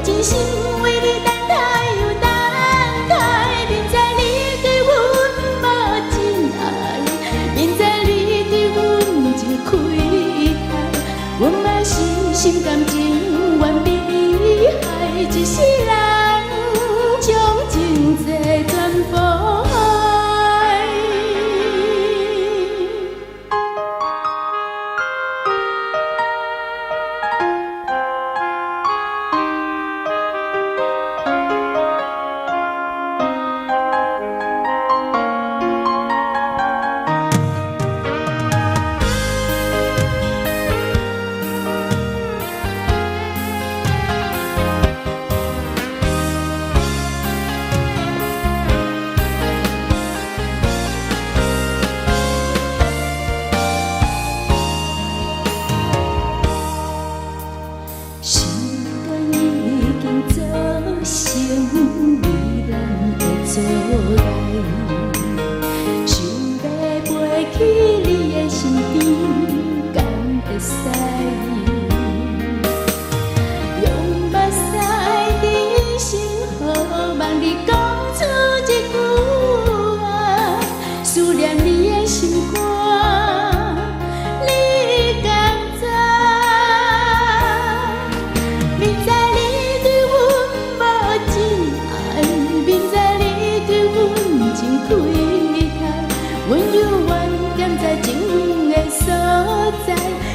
真心为你等待又等待，明知你对阮无真爱，明知你对阮真亏待，阮嘛是心甘情愿被你害，一世人将情债全部还。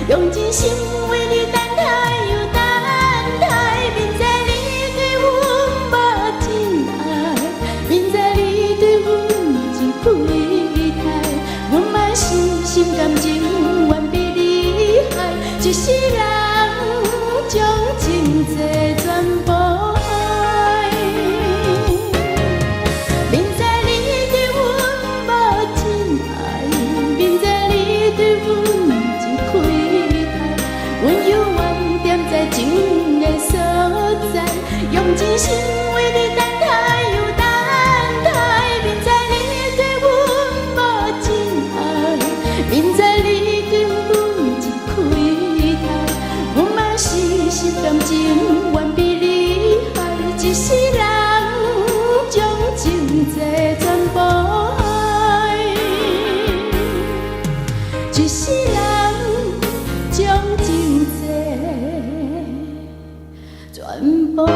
用真心为你等待又等待，明知你对阮无真爱，明知你对阮真亏待，阮嘛是心甘情愿被你害，一世人将情债全部还。明知你对阮无真爱，明知你对阮真亏。阮犹原踮在情的所在，用真心为你等待又等待，明知你对阮无真爱，明知你对阮真亏待，阮嘛是心甘情愿被你害，一世人将情债全部还，一世人将情债全部还。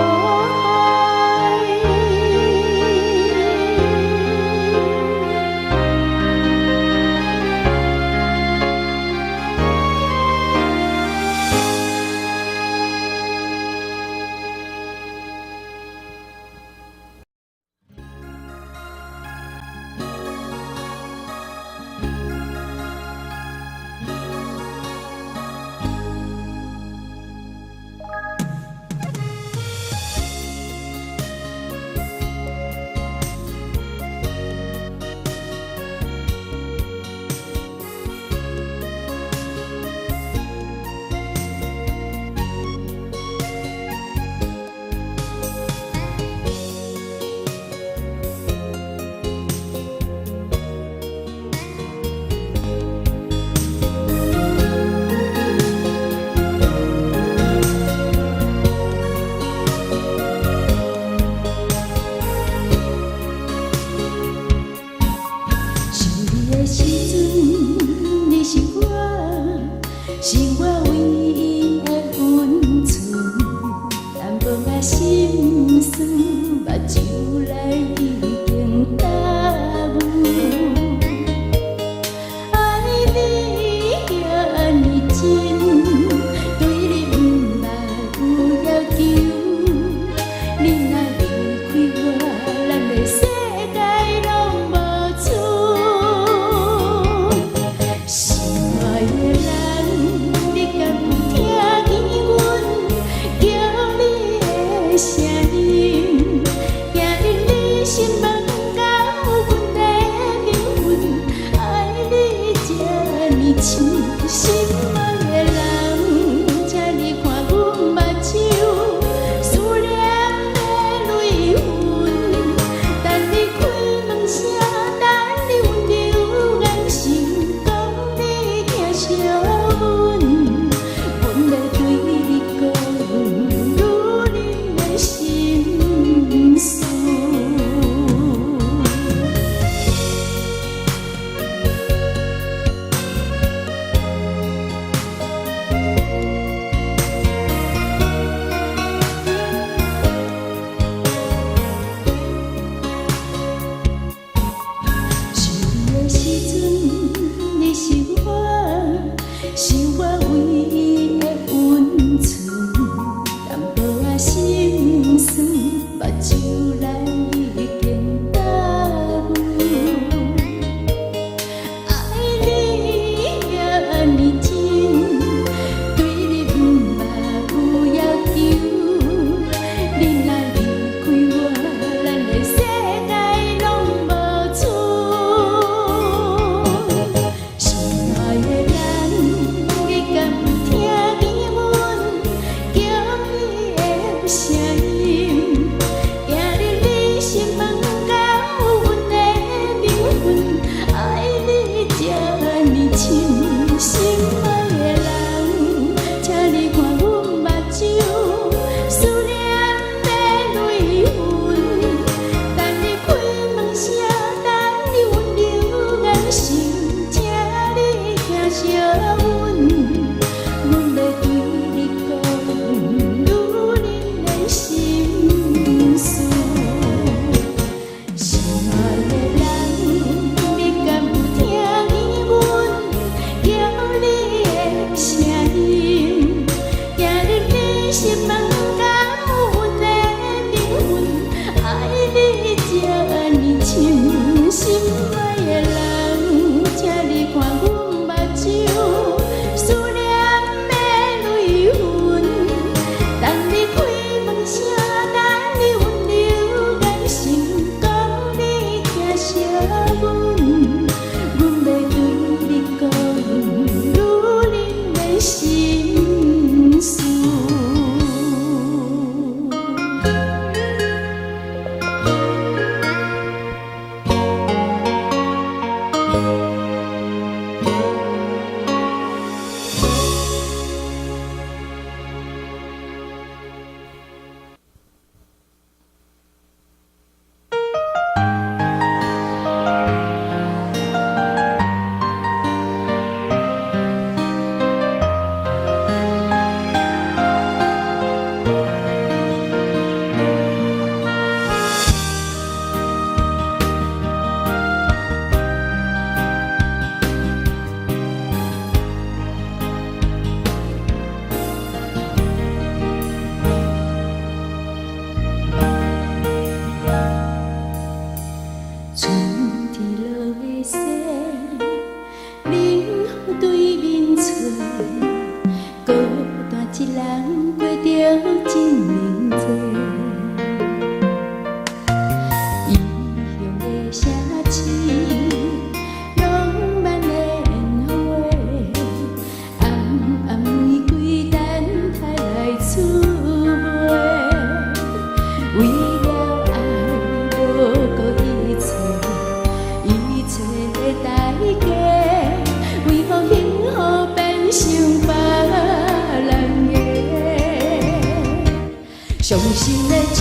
伤心的酒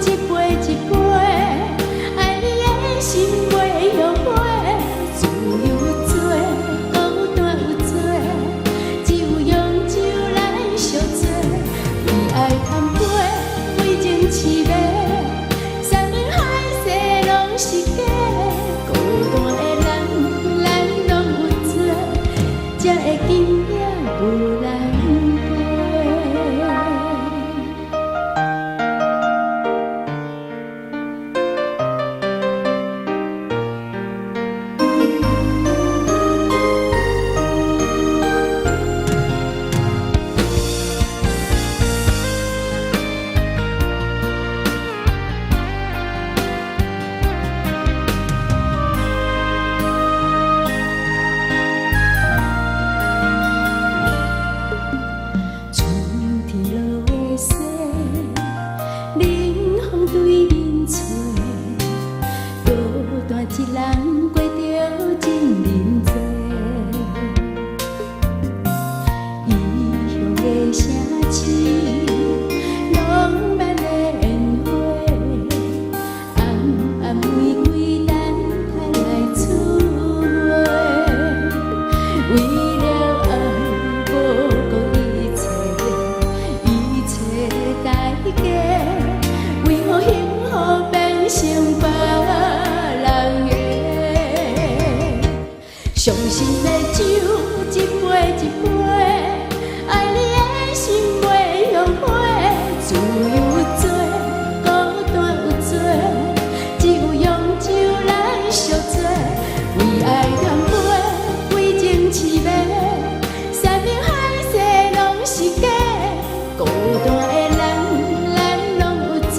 一杯一杯，爱你的心袂后悔。自由做，孤单有做，只有用酒来相做。为爱贪杯，为情痴迷，山盟海誓拢是假。孤单的人，咱拢有做，才会今夜无人。一人过着真认真，异乡的城市，浪漫的烟花，暗暗玫瑰等待来出花。为了爱，无顾一切代价，为何幸福变成别人的？伤心的酒一杯一杯，爱你的心袂后悔。自由做，孤单有做，只有用酒来相做。为爱贪杯，为情痴迷，山盟海誓拢是假。孤单的人，咱拢有做，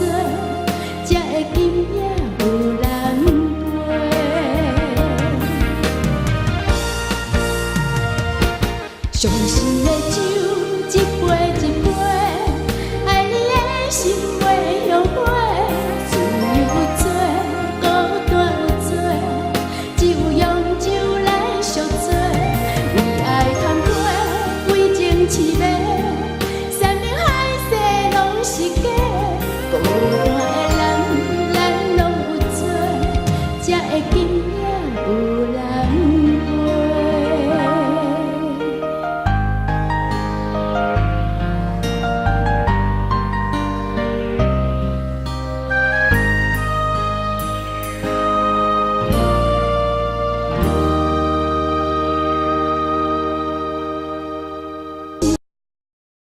才会今夜无人陪。伤心的酒一杯一杯，爱你的心袂后悔。自由做，孤单有做，只有用酒来相做。为爱贪杯，为情痴迷，山盟海誓拢是假。